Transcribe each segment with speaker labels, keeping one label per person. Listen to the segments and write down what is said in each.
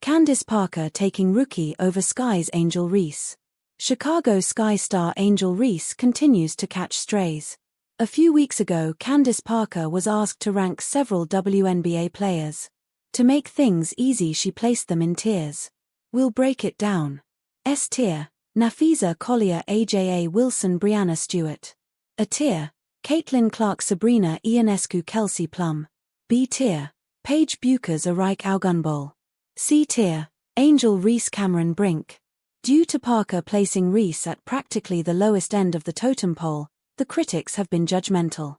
Speaker 1: Candace Parker taking rookie over Sky's Angel Reese. Chicago Sky star Angel Reese continues to catch strays. A few weeks ago, Candace Parker was asked to rank several WNBA players. To make things easy, she placed them in tiers. We'll break it down. S tier: Nafisa Collier, Aja Wilson, Brianna Stewart. A tier: Caitlin Clark, Sabrina Ionescu, Kelsey Plum. B tier: Paige Buchers, Arike Augunbol. C tier: Angel Reese, Cameron Brink. Due to Parker placing Reese at practically the lowest end of the totem pole, the critics have been judgmental.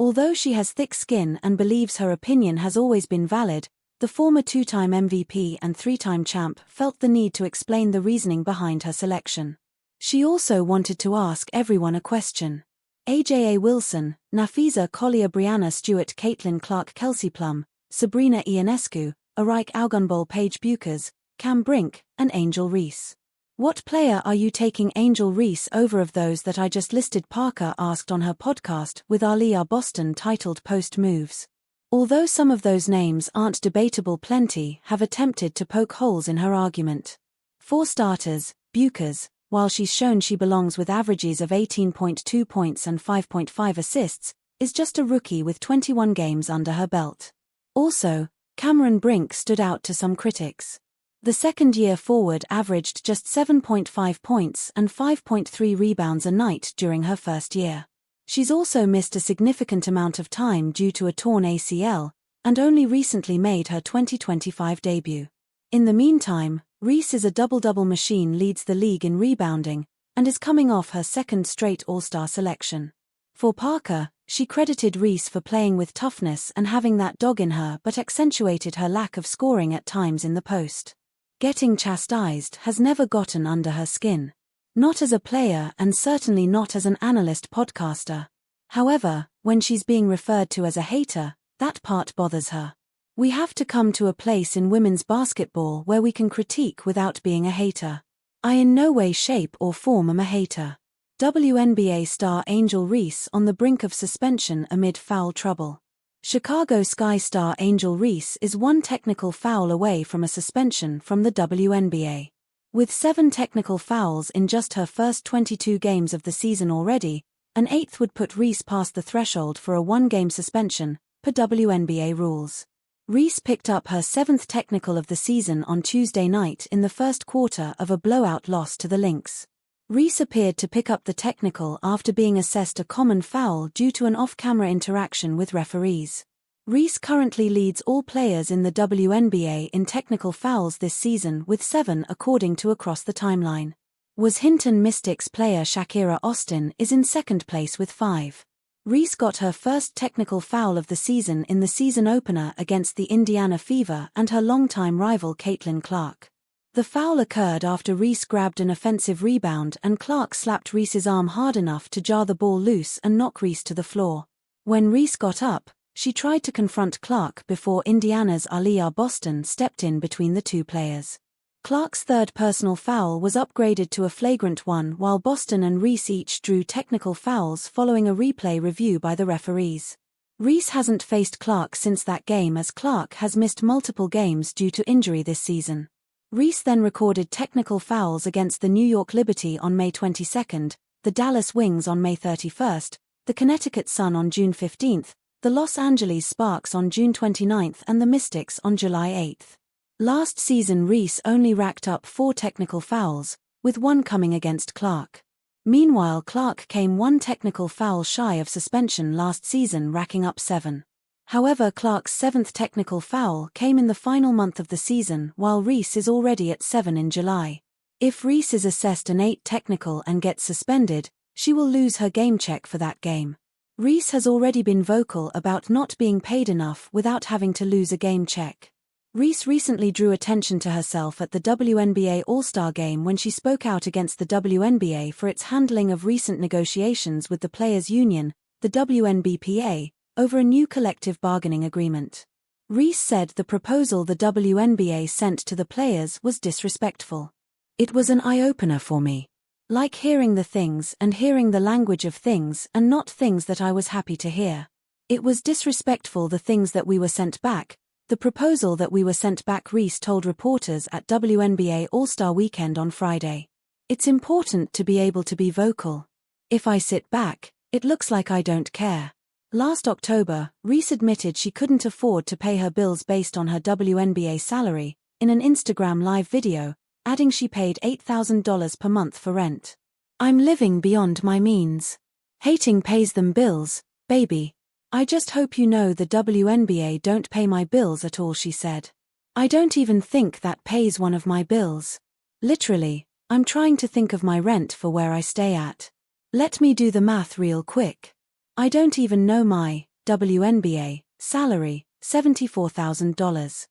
Speaker 1: Although she has thick skin and believes her opinion has always been valid, the former two-time MVP and three-time champ felt the need to explain the reasoning behind her selection. She also wanted to ask everyone a question. Aja Wilson, Nafisa Collier, Brianna Stewart, Caitlin Clark, Kelsey Plum, Sabrina Ionescu, Arike Augunbol, Paige Buchers, Cam Brink, and Angel Reese. What player are you taking Angel Reese over of those that I just listed? Parker asked on her podcast with Aliyah Boston titled Post Moves. Although some of those names aren't debatable, plenty have attempted to poke holes in her argument. For starters, Buchers, while she's shown she belongs with averages of 18.2 points and 5.5 assists, is just a rookie with 21 games under her belt. Also, Cameron Brink stood out to some critics. The second-year forward averaged just 7.5 points and 5.3 rebounds a night during her first year. She's also missed a significant amount of time due to a torn ACL, and only recently made her 2025 debut. In the meantime, Reese is a double-double machine, leads the league in rebounding, and is coming off her second straight All-Star selection. For Parker, she credited Reese for playing with toughness and having that dog in her, but accentuated her lack of scoring at times in the post. Getting chastised has never gotten under her skin. Not as a player and certainly not as an analyst podcaster. However, when she's being referred to as a hater, that part bothers her. We have to come to a place in women's basketball where we can critique without being a hater. I in no way, shape or form am a hater. WNBA star Angel Reese on the brink of suspension amid foul trouble. Chicago Sky star Angel Reese is one technical foul away from a suspension from the WNBA. With 7 technical fouls in just her first 22 games of the season already, an 8th would put Reese past the threshold for a 1-game suspension, per WNBA rules. Reese picked up her 7th technical of the season on Tuesday night in the first quarter of a blowout loss to the Lynx. Reese appeared to pick up the technical after being assessed a common foul due to an off-camera interaction with referees. Reese currently leads all players in the WNBA in technical fouls this season with 7 according to Across the Timeline. Washington Mystics player Shakira Austin is in second place with 5. Reese got her first technical foul of the season in the season opener against the Indiana Fever and her longtime rival Caitlin Clark. The foul occurred after Reese grabbed an offensive rebound and Clark slapped Reese's arm hard enough to jar the ball loose and knock Reese to the floor. When Reese got up, she tried to confront Clark before Indiana's Aliyah Boston stepped in between the two players. Clark's third personal foul was upgraded to a flagrant one, while Boston and Reese each drew technical fouls following a replay review by the referees. Reese hasn't faced Clark since that game, as Clark has missed multiple games due to injury this season. Reese then recorded technical fouls against the New York Liberty on May 22, the Dallas Wings on May 31, the Connecticut Sun on June 15, the Los Angeles Sparks on June 29 and the Mystics on July 8. Last season Reese only racked up 4 technical fouls, with 1 coming against Clark. Meanwhile, Clark came 1 technical foul shy of suspension last season, racking up 7. However, Clark's 7th technical foul came in the final month of the season, while Reese is already at 7 in July. If Reese is assessed an 8 technical and gets suspended, she will lose her game check for that game. Reese has already been vocal about not being paid enough without having to lose a game check. Reese recently drew attention to herself at the WNBA All-Star Game when she spoke out against the WNBA for its handling of recent negotiations with the Players Union, the WNBPA, over a new collective bargaining agreement. Reese said the proposal the WNBA sent to the players was disrespectful. It was an eye-opener for me. Like hearing the things and hearing the language of things and not things that I was happy to hear. It was disrespectful, the things that we were sent back, The proposal that we were sent back, Reese told reporters at WNBA All-Star Weekend on Friday. It's important to be able to be vocal. If I sit back, it looks like I don't care. Last October, Reese admitted she couldn't afford to pay her bills based on her WNBA salary, in an Instagram live video, adding she paid $8,000 per month for rent. I'm living beyond my means. Hating pays them bills, baby. I just hope you know the WNBA don't pay my bills at all, she said. I don't even think that pays one of my bills. Literally, I'm trying to think of my rent for where I stay at. Let me do the math real quick. I don't even know my WNBA salary, $74,000.